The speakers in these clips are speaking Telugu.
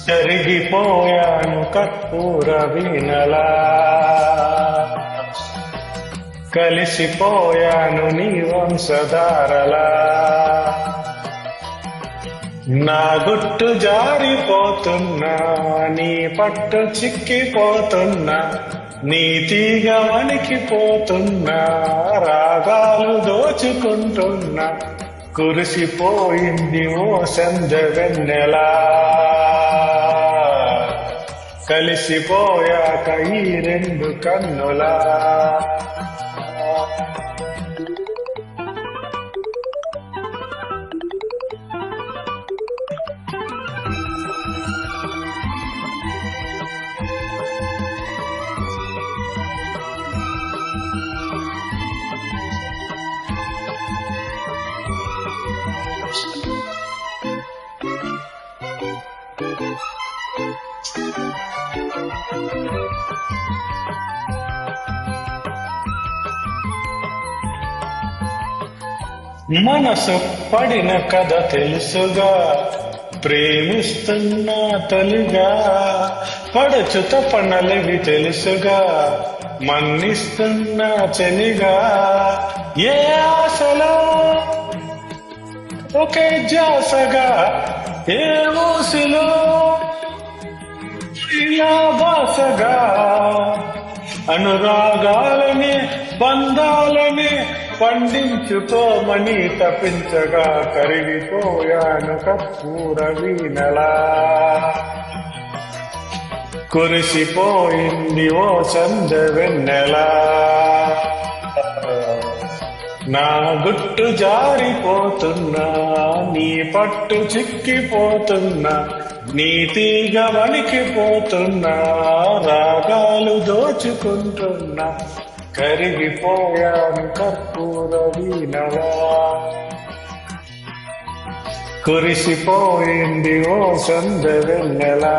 కరిగిపోయాను కర్పూర వీణలా, కలిసిపోయాను నీ వంశధారలా. నా గుట్టు జారిపోతున్నా, నీ పట్టు చిక్కిపోతున్నా, నీ తీగ వణికిపోతున్నా, రాగాలు దోచుకుంటున్నా. కురిసిపోయింది ఓ సంధ్య వెన్నెలా, కలిసిపోయాక ఈ రెండు కన్నులా. మనసు పడిన కథ తెలుసుగా, ప్రేమిస్తున్నా తొలిగా, పడుచు తపనలివి తెలుసుగా, మన్నిస్తున్నా చలిగా. ఏ ఆశలో ఒకే జాసగా, ఏ ఊసిలో ఇలా బాసగా, అనురాగాలని బంధాలని పండించుకోమని తప్పించగా. కరిగిపోయాను కర్పూర వీణలా, కురిసిపోయింది ఓ సంధ్య వెన్నెలా. నా గుట్టు జారిపోతున్నా, నీ పట్టు చిక్కిపోతున్నా, నీ తీగ వణికిపోతున్నా, రాగాలు దోచుకుంటున్నా. కరిగిపోయాను కర్పూర వీణలా, కురిసిపోయింది ఓ సంధ్య వెన్నెలా.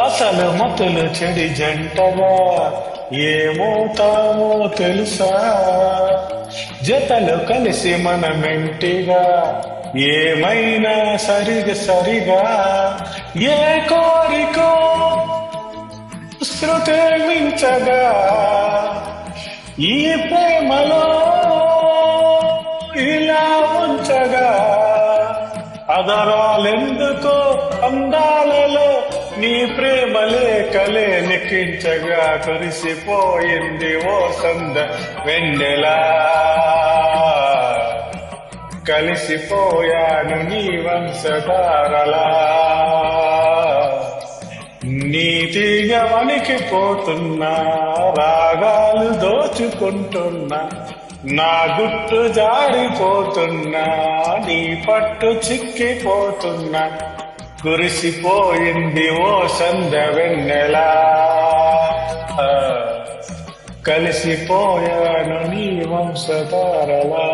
అసలు మతులు చెడి జంటగా ఏమవుతామో తెలుసా, జతలు కలిసి మనమెంటిగా ఏమైనా సరిగా. ఏ కోరికో శృతే మించగా, ఈ ప్రేమలో ఇలా ఉంచగా. అదరాలెందుకో అందాలలో నీ ప్రేమ లేఖలే లిఖించగా. కురిసిపోయింది ఓ సంధ్య వెన్నెలా, కలిసిపోయాను నీ వంశధారలా. నీ తీగ వణికిపోతున్నా, రాగాలు దోచుకుంటున్నా, నా గుట్టు జారిపోతున్నా, నీ పట్టు చిక్కిపోతున్నా. కురిసిపోయింది ఓ సంధ్య వెన్నెలా, కలిసిపోయాను నీ వంశధారలా.